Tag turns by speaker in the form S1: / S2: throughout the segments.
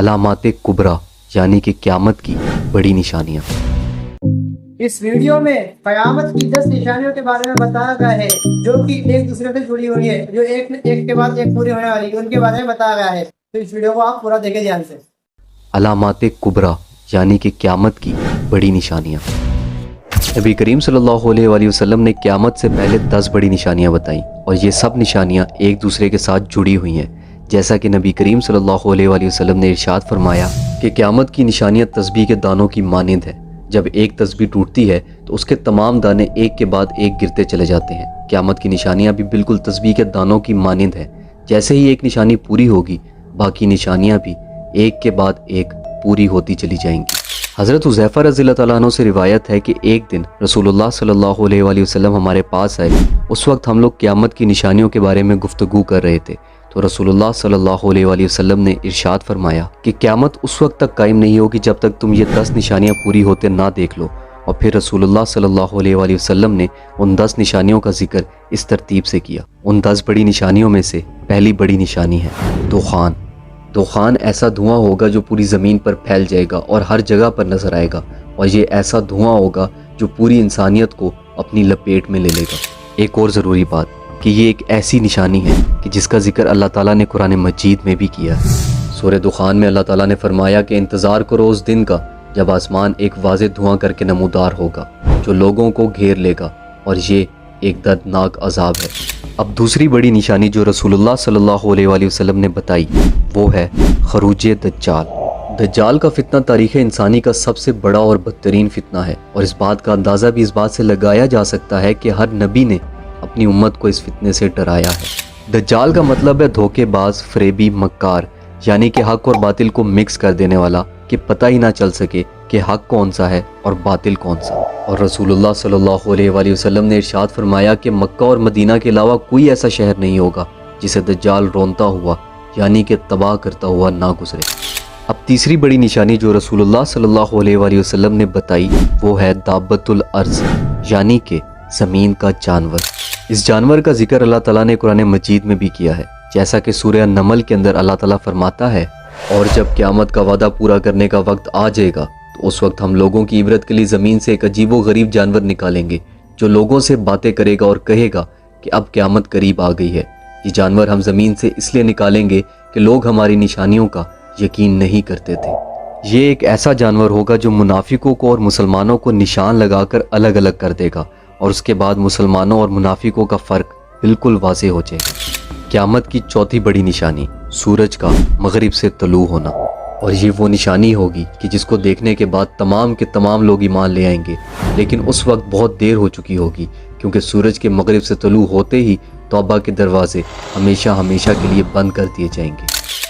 S1: علامات کبریٰ یعنی کہ قیامت کی بڑی نشانیاں۔
S2: اس ویڈیو میں قیامت کی 10 نشانیوں کے بارے میں بتایا گیا ہے جو کہ ایک دوسرے سے جڑی ہوئی ہے، جو ایک کے بعد ایک پوری ہونے والی ہے، ان کے بارے میں بتایا گیا ہے۔ تو اس ویڈیو کو آپ پورا دیکھیں دھیان سے۔
S1: علامات کبریٰ یعنی کہ قیامت کی بڑی نشانیاں۔ نبی کریم صلی اللہ علیہ وآلہ وسلم نے قیامت سے پہلے 10 بڑی نشانیاں بتائیں، اور یہ سب نشانیاں ایک دوسرے کے ساتھ جڑی ہوئی ہیں، جیسا کہ نبی کریم صلی اللہ علیہ وآلہ وسلم نے ارشاد فرمایا کہ قیامت کی نشانیاں تسبیح کے دانوں کی مانند ہیں۔ جب ایک تسبیح ٹوٹتی ہے تو اس کے تمام دانے ایک کے بعد ایک گرتے چلے جاتے ہیں۔ قیامت کی نشانیاں بھی بالکل تسبیح کے دانوں کی مانند ہیں۔ جیسے ہی ایک نشانی پوری ہوگی، باقی نشانیاں بھی ایک کے بعد ایک پوری ہوتی چلی جائیں گی۔ حضرت حذیفہ رضی اللہ تعالیٰ عنہ سے روایت ہے کہ ایک دن رسول اللہ صلی اللہ علیہ وآلہ وسلم ہمارے پاس آئے۔ اس وقت ہم لوگ قیامت کی نشانیوں کے بارے میں گفتگو کر رہے تھے، تو رسول اللہ صلی اللہ علیہ وآلہ وسلم نے ارشاد فرمایا کہ قیامت اس وقت تک قائم نہیں ہوگی جب تک تم یہ 10 نشانیاں پوری ہوتے نہ دیکھ لو۔ اور پھر رسول اللہ صلی اللہ علیہ وآلہ وسلم نے ان 10 نشانیوں کا ذکر اس ترتیب سے کیا۔ ان 10 بڑی نشانیوں میں سے پہلی بڑی نشانی ہے دخان۔ دخان ایسا دھواں ہوگا جو پوری زمین پر پھیل جائے گا اور ہر جگہ پر نظر آئے گا، اور یہ ایسا دھواں ہوگا جو پوری انسانیت کو اپنی لپیٹ میں لے لے گا۔ ایک اور ضروری بات کہ یہ ایک ایسی نشانی ہے کہ جس کا ذکر اللہ تعالیٰ نے قرآن مجید میں بھی کیا ہے۔ سورہ دخان میں اللہ تعالیٰ نے فرمایا کہ انتظار کرو اس دن کا جب آسمان ایک واضح دھواں کر کے نمودار ہوگا جو لوگوں کو گھیر لے گا، اور یہ ایک دردناک عذاب ہے۔ اب دوسری بڑی نشانی جو رسول اللہ صلی اللہ علیہ وآلہ وسلم نے بتائی وہ ہے خروج دجال۔ دجال کا فتنہ تاریخ انسانی کا سب سے بڑا اور بدترین فتنہ ہے، اور اس بات کا اندازہ بھی اس بات سے لگایا جا سکتا ہے کہ ہر نبی نے اپنی امت کو اس فتنے سے ڈرایا ہے۔ دجال کا مطلب ہے دھوکے باز، فریبی، مکار، یعنی کہ حق اور باطل کو مکس کر دینے والا، کہ پتہ ہی نہ چل سکے کہ حق کون سا ہے اور باطل کون سا۔ اور رسول اللہ صلی اللہ علیہ وآلہ وسلم نے ارشاد فرمایا کہ مکہ اور مدینہ کے علاوہ کوئی ایسا شہر نہیں ہوگا جسے دجال رونتا ہوا یعنی کہ تباہ کرتا ہوا نہ گزرے۔ اب تیسری بڑی نشانی جو رسول اللہ صلی اللہ علیہ وآلہ وسلم نے بتائی وہ ہے دابۃ الارض، یعنی کہ زمین کا جانور۔ اس جانور کا ذکر اللہ تعالیٰ نے قرآن مجید میں بھی کیا ہے، جیسا کہ سورہ نمل کے اندر اللہ تعالیٰ فرماتا ہے، اور جب قیامت کا وعدہ پورا کرنے کا وقت آ جائے گا تو اس وقت ہم لوگوں کی عبرت کے لیے زمین سے ایک عجیب و غریب جانور نکالیں گے جو لوگوں سے باتیں کرے گا اور کہے گا کہ اب قیامت قریب آ گئی ہے۔ یہ جانور ہم زمین سے اس لیے نکالیں گے کہ لوگ ہماری نشانیوں کا یقین نہیں کرتے تھے۔ یہ ایک ایسا جانور ہوگا جو منافقوں کو اور مسلمانوں کو نشان لگا کر الگ الگ کر دے گا، اور اس کے بعد مسلمانوں اور منافقوں کا فرق بالکل واضح ہو جائے گا۔ قیامت کی چوتھی بڑی نشانی سورج کا مغرب سے طلوع ہونا، اور یہ وہ نشانی ہوگی کہ جس کو دیکھنے کے بعد تمام کے تمام لوگ ایمان لے آئیں گے، لیکن اس وقت بہت دیر ہو چکی ہوگی، کیونکہ سورج کے مغرب سے طلوع ہوتے ہی توبہ کے دروازے ہمیشہ ہمیشہ کے لیے بند کر دیے جائیں گے۔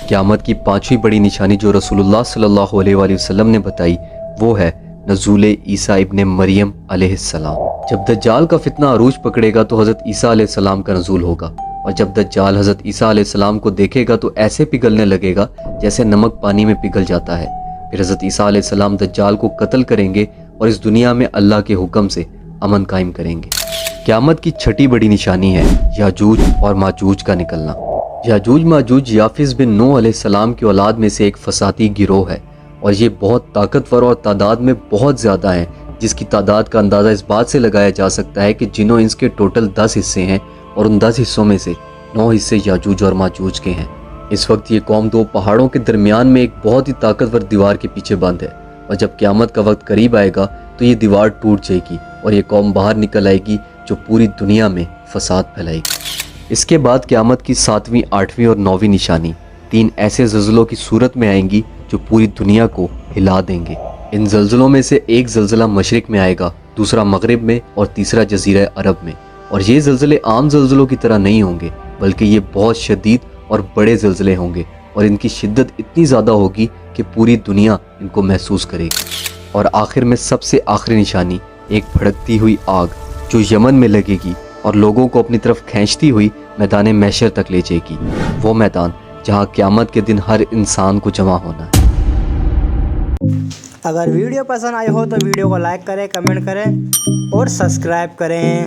S1: قیامت کی پانچویں بڑی نشانی جو رسول اللہ صلی اللہ علیہ وآلہ وسلم نے بتائی وہ ہے نزول عیسیٰ ابن مریم علیہ السلام۔ جب دجال کا فتنہ عروج پکڑے گا تو حضرت عیسیٰ علیہ السلام کا نزول ہوگا، اور جب دجال حضرت عیسیٰ علیہ السلام کو دیکھے گا تو ایسے پگھلنے لگے گا جیسے نمک پانی میں پگھل جاتا ہے۔ پھر حضرت عیسیٰ علیہ السلام دجال کو قتل کریں گے اور اس دنیا میں اللہ کے حکم سے امن قائم کریں گے۔ قیامت کی چھٹی بڑی نشانی ہے یاجوج اور ماجوج کا نکلنا۔ یاجوج ماجوج یافس بن نوح علیہ السلام کی اولاد میں سے ایک فسادی گروہ ہے، اور یہ بہت طاقتور اور تعداد میں بہت زیادہ ہیں، جس کی تعداد کا اندازہ اس بات سے لگایا جا سکتا ہے کہ جنوں انس کے ٹوٹل 10 حصے ہیں، اور ان 10 حصوں میں سے 9 حصے یاجوج اور ماجوج کے ہیں۔ اس وقت یہ قوم 2 پہاڑوں کے درمیان میں ایک بہت ہی طاقتور دیوار کے پیچھے بند ہے، اور جب قیامت کا وقت قریب آئے گا تو یہ دیوار ٹوٹ جائے گی اور یہ قوم باہر نکل آئے گی جو پوری دنیا میں فساد پھیلائے گی۔ اس کے بعد قیامت کی 7ویں، 8ویں اور 9ویں نشانی 3 ایسے زلزلوں کی صورت میں آئیں گی جو پوری دنیا کو ہلا دیں گے۔ ان زلزلوں میں سے ایک زلزلہ مشرق میں آئے گا، دوسرا مغرب میں اور تیسرا جزیرہ عرب میں۔ اور یہ زلزلے عام زلزلوں کی طرح نہیں ہوں گے، بلکہ یہ بہت شدید اور بڑے زلزلے ہوں گے، اور ان کی شدت اتنی زیادہ ہوگی کہ پوری دنیا ان کو محسوس کرے گی۔ اور آخر میں سب سے آخری نشانی ایک بھڑکتی ہوئی آگ جو یمن میں لگے گی اور لوگوں کو اپنی طرف کھینچتی ہوئی میدان محشر تک لے جائے گی، وہ میدان جہاں قیامت کے دن ہر انسان کو جمع ہونا ہے۔
S2: اگر ویڈیو پسند آئی ہو تو ویڈیو کو لائک کریں، کمنٹ کریں اور سبسکرائب کریں۔